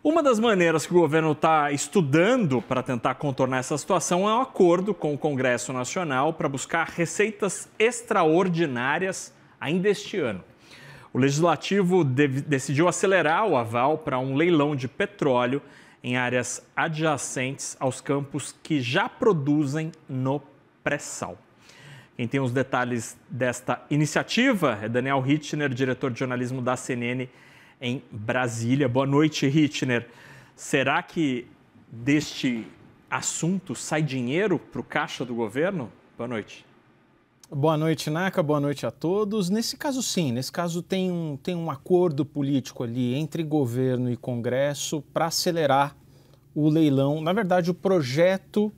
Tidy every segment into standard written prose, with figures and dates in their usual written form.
Uma das maneiras que o governo está estudando para tentar contornar essa situação é um acordo com o Congresso Nacional para buscar receitas extraordinárias ainda este ano. O Legislativo decidiu acelerar o aval para um leilão de petróleo em áreas adjacentes aos campos que já produzem no pré-sal. Quem tem os detalhes desta iniciativa é Daniel Rittner, diretor de jornalismo da CNN em Brasília. Boa noite, Rittner. Será que deste assunto sai dinheiro para o caixa do governo? Boa noite. Boa noite, Naka. Boa noite a todos. Nesse caso, sim. Nesse caso, tem um acordo político ali entre governo e Congresso para acelerar o leilão. Na verdade, o projeto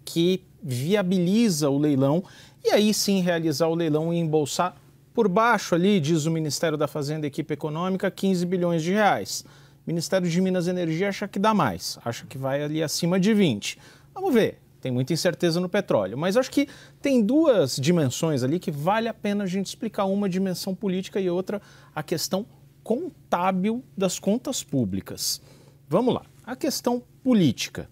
que viabiliza o leilão e aí sim realizar o leilão e embolsar por baixo ali, diz o Ministério da Fazenda e Equipe Econômica, 15 bilhões de reais. O Ministério de Minas e Energia acha que dá mais, acha que vai ali acima de 20. Vamos ver, tem muita incerteza no petróleo, mas acho que tem duas dimensões ali que vale a pena a gente explicar, uma dimensão política e outra a questão contábil das contas públicas. Vamos lá, a questão política.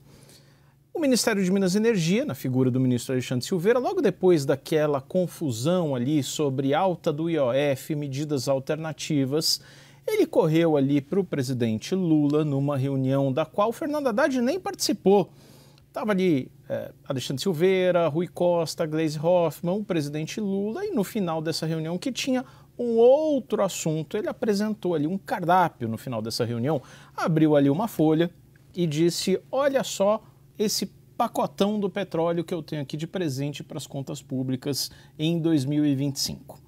O Ministério de Minas e Energia, na figura do ministro Alexandre Silveira, logo depois daquela confusão ali sobre alta do IOF, medidas alternativas, ele correu ali para o presidente Lula numa reunião da qual Fernando Haddad nem participou. Estava ali Alexandre Silveira, Rui Costa, Gleisi Hoffmann, o presidente Lula, e no final dessa reunião, que tinha um outro assunto, ele apresentou ali um cardápio no final dessa reunião, abriu ali uma folha e disse, olha só, esse pacotão do petróleo que eu tenho aqui de presente para as contas públicas em 2025.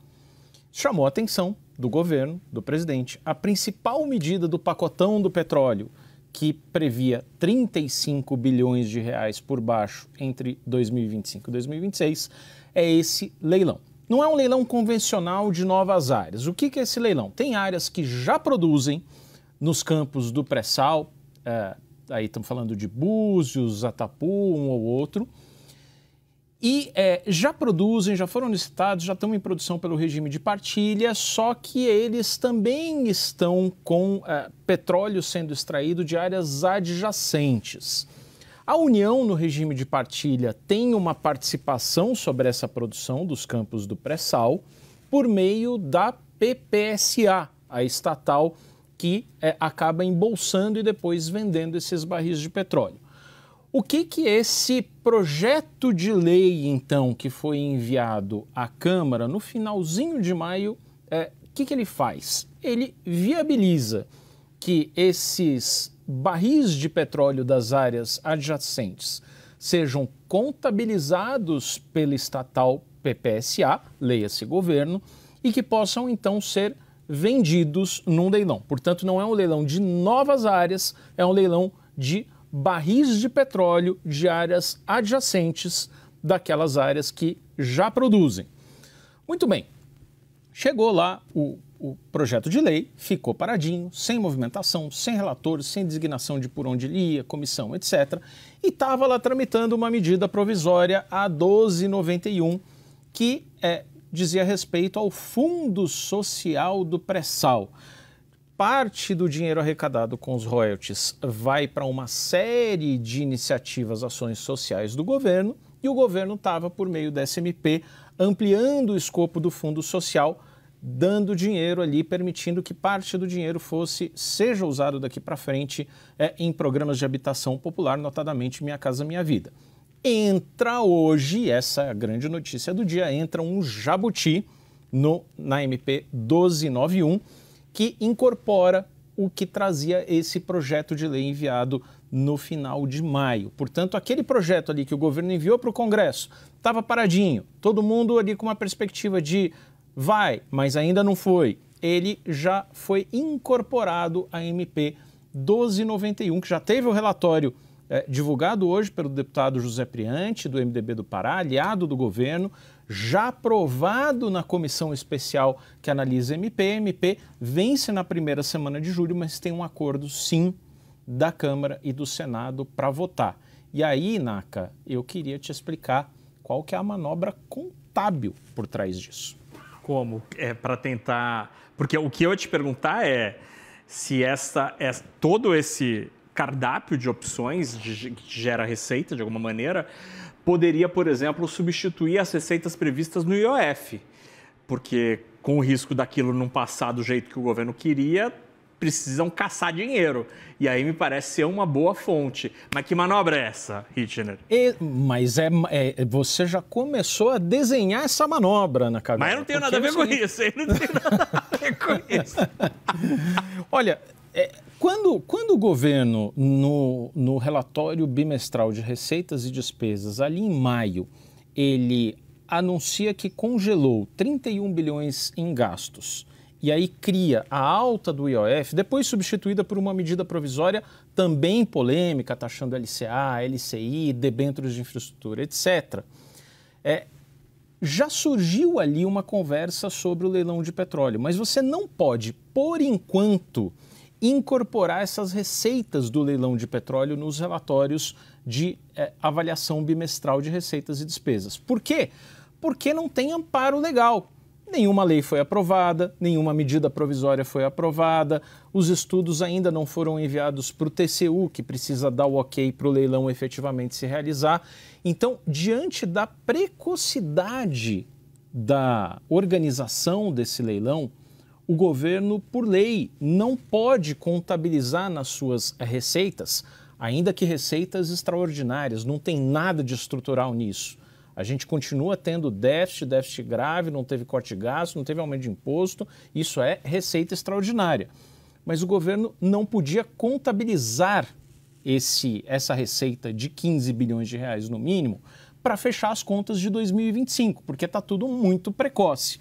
Chamou a atenção do governo, do presidente. A principal medida do pacotão do petróleo, que previa 35 bilhões de reais por baixo entre 2025 e 2026, é esse leilão. Não é um leilão convencional de novas áreas. O que é esse leilão? Tem áreas que já produzem nos campos do pré-sal, aí estamos falando de Búzios, Atapu, um ou outro, e já produzem, já foram licitados, já estão em produção pelo regime de partilha, só que eles também estão com petróleo sendo extraído de áreas adjacentes. A União, no regime de partilha, tem uma participação sobre essa produção dos campos do pré-sal por meio da PPSA, a estatal que acaba embolsando e depois vendendo esses barris de petróleo. O que esse projeto de lei, então, que foi enviado à Câmara no finalzinho de maio, o que ele faz? Ele viabiliza que esses barris de petróleo das áreas adjacentes sejam contabilizados pela estatal PPSA, leia-se governo, e que possam, então, ser vendidos num leilão. Portanto, não é um leilão de novas áreas, é um leilão de barris de petróleo de áreas adjacentes daquelas áreas que já produzem. Muito bem, chegou lá o projeto de lei, ficou paradinho, sem movimentação, sem relator, sem designação de por onde ele ia, comissão, etc. E estava lá tramitando uma medida provisória, a 1291, que dizia respeito ao Fundo Social do Pré-Sal. Parte do dinheiro arrecadado com os royalties vai para uma série de iniciativas, ações sociais do governo, e o governo estava, por meio da SMP, ampliando o escopo do Fundo Social, dando dinheiro ali, permitindo que parte do dinheiro seja usado daqui para frente em programas de habitação popular, notadamente Minha Casa Minha Vida. Entra hoje, essa é a grande notícia do dia, entra um jabuti na MP 1291, que incorpora o que trazia esse projeto de lei enviado no final de maio. Portanto, aquele projeto ali que o governo enviou para o Congresso estava paradinho, todo mundo ali com uma perspectiva de vai, mas ainda não foi. Ele já foi incorporado à MP 1291, que já teve o relatório divulgado hoje pelo deputado José Priante, do MDB do Pará, aliado do governo, já aprovado na comissão especial que analisa MP. MP vence na primeira semana de julho, mas tem um acordo, sim, da Câmara e do Senado para votar. E aí, Naka, eu queria te explicar qual que é a manobra contábil por trás disso. Como? Para tentar... Porque o que eu ia te perguntar se todo esse cardápio de opções que gera receita, de alguma maneira, poderia, por exemplo, substituir as receitas previstas no IOF. Porque, com o risco daquilo não passar do jeito que o governo queria, precisam caçar dinheiro. E aí me parece ser uma boa fonte. Mas que manobra é essa, Hitchner? Mas você já começou a desenhar essa manobra na cabeça. Mas eu não tenho nada a ver com isso. Eu não tenho nada a ver com isso. Olha, quando o governo, no relatório bimestral de receitas e despesas, ali em maio, ele anuncia que congelou 31 bilhões em gastos, e aí cria a alta do IOF, depois substituída por uma medida provisória também polêmica, taxando LCA, LCI, debêntures de infraestrutura, etc. Já surgiu ali uma conversa sobre o leilão de petróleo, mas você não pode, por enquanto, incorporar essas receitas do leilão de petróleo nos relatórios de avaliação bimestral de receitas e despesas. Por quê? Porque não tem amparo legal. Nenhuma lei foi aprovada, nenhuma medida provisória foi aprovada, os estudos ainda não foram enviados para o TCU, que precisa dar o ok para o leilão efetivamente se realizar. Então, diante da precocidade da organização desse leilão, o governo, por lei, não pode contabilizar nas suas receitas, ainda que receitas extraordinárias, não tem nada de estrutural nisso. A gente continua tendo déficit grave, não teve corte de gasto, não teve aumento de imposto, isso é receita extraordinária. Mas o governo não podia contabilizar essa receita de 15 bilhões de reais no mínimo para fechar as contas de 2025, porque está tudo muito precoce.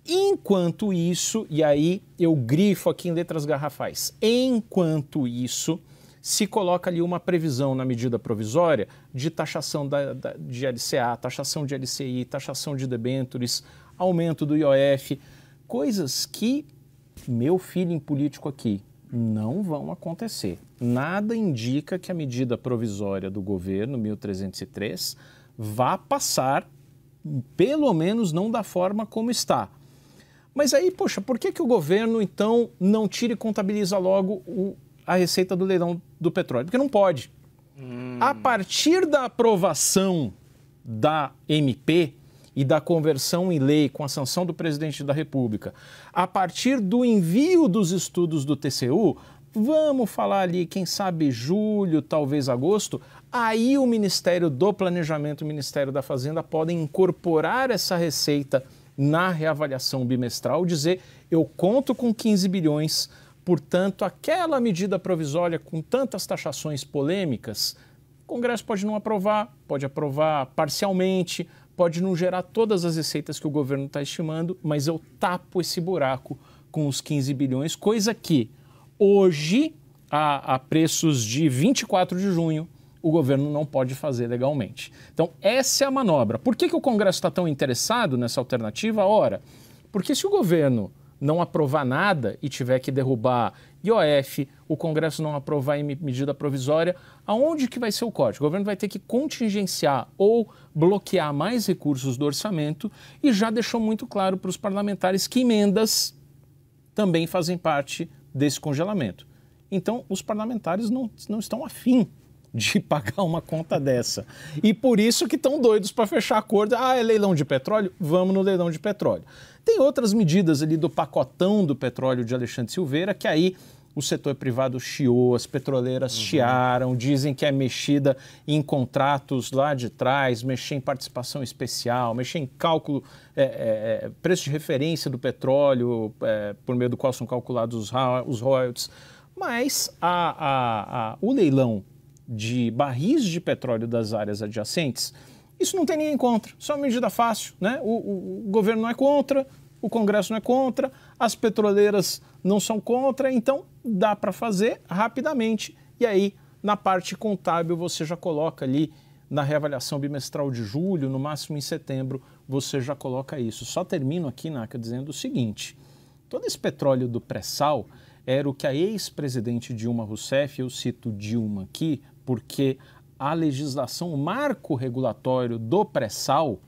Enquanto isso, e aí eu grifo aqui em letras garrafais, enquanto isso, se coloca ali uma previsão na medida provisória de taxação de LCA, taxação de LCI, taxação de debêntures, aumento do IOF, coisas que, meu feeling político aqui, não vão acontecer. Nada indica que a medida provisória do governo, 1303, vá passar, pelo menos não da forma como está. Mas aí, poxa, por que o governo, então, não tira e contabiliza logo a receita do leilão do petróleo? Porque não pode. A partir da aprovação da MP e da conversão em lei com a sanção do presidente da República, a partir do envio dos estudos do TCU, vamos falar ali, quem sabe julho, talvez agosto, aí o Ministério do Planejamento e o Ministério da Fazenda podem incorporar essa receita na reavaliação bimestral, dizer eu conto com 15 bilhões, portanto, aquela medida provisória com tantas taxações polêmicas, o Congresso pode não aprovar, pode aprovar parcialmente, pode não gerar todas as receitas que o governo está estimando, mas eu tapo esse buraco com os 15 bilhões, coisa que hoje, a preços de 24 de junho, o governo não pode fazer legalmente. Então, essa é a manobra. Por que o Congresso está tão interessado nessa alternativa? Ora, porque se o governo não aprovar nada e tiver que derrubar IOF, o Congresso não aprovar em medida provisória, aonde que vai ser o corte? O governo vai ter que contingenciar ou bloquear mais recursos do orçamento e já deixou muito claro para os parlamentares que emendas também fazem parte desse congelamento. Então, os parlamentares não estão afim de pagar uma conta dessa. E por isso que estão doidos para fechar acordo. É leilão de petróleo? Vamos no leilão de petróleo. Tem outras medidas ali do pacotão do petróleo de Alexandre Silveira, que aí o setor privado chiou, as petroleiras chiaram, dizem que é mexida em contratos lá de trás, mexer em participação especial, mexer em cálculo, preço de referência do petróleo, por meio do qual são calculados os royalties. Mas o leilão de barris de petróleo das áreas adjacentes, isso não tem ninguém contra, isso é uma medida fácil, né? O governo não é contra, o Congresso não é contra, as petroleiras não são contra, então dá para fazer rapidamente. E aí, na parte contábil, você já coloca ali na reavaliação bimestral de julho, no máximo em setembro, você já coloca isso. Só termino aqui, Naka, dizendo o seguinte, todo esse petróleo do pré-sal era o que a ex-presidente Dilma Rousseff, eu cito Dilma aqui, porque a legislação, o marco regulatório do pré-sal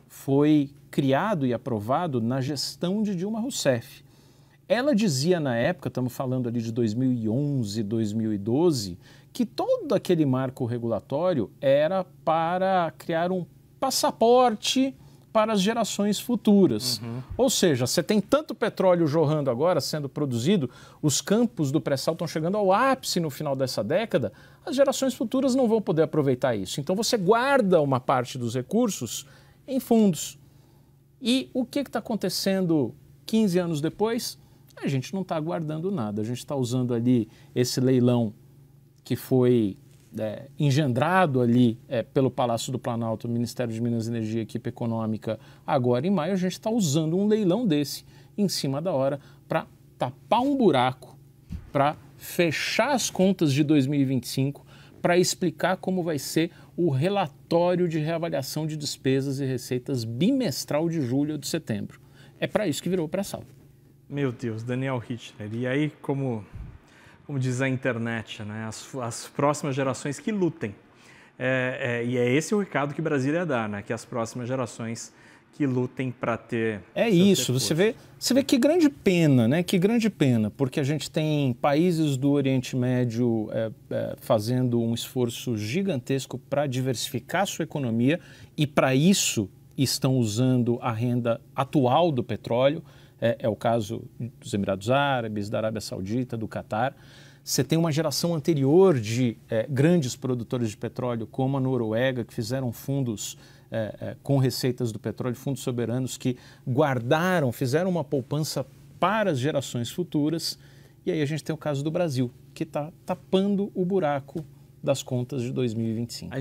foi criado e aprovado na gestão de Dilma Rousseff. Ela dizia na época, estamos falando ali de 2011, 2012, que todo aquele marco regulatório era para criar um passaporte para as gerações futuras. Ou seja, você tem tanto petróleo jorrando agora, sendo produzido, os campos do pré-sal estão chegando ao ápice no final dessa década, as gerações futuras não vão poder aproveitar isso. Então você guarda uma parte dos recursos em fundos. E o que está acontecendo 15 anos depois? A gente não está guardando nada, a gente está usando ali esse leilão que foi engendrado ali pelo Palácio do Planalto, Ministério de Minas e Energia, equipe econômica, agora em maio, a gente está usando um leilão desse em cima da hora para tapar um buraco, para fechar as contas de 2025, para explicar como vai ser o relatório de reavaliação de despesas e receitas bimestral de julho ou de setembro. É para isso que virou o pré-sal. Meu Deus, Daniel Richtler. E aí, como diz a internet, né? As próximas gerações que lutem. E é esse o recado que Brasília dá, né? Que as próximas gerações que lutem para ter... É isso, você vê que grande pena, né? Que grande pena, porque a gente tem países do Oriente Médio fazendo um esforço gigantesco para diversificar sua economia e para isso estão usando a renda atual do petróleo. É o caso dos Emirados Árabes, da Arábia Saudita, do Catar. Você tem uma geração anterior de grandes produtores de petróleo, como a Noruega, que fizeram fundos com receitas do petróleo, fundos soberanos que guardaram, fizeram uma poupança para as gerações futuras. E aí a gente tem o caso do Brasil, que está tapando o buraco das contas de 2025.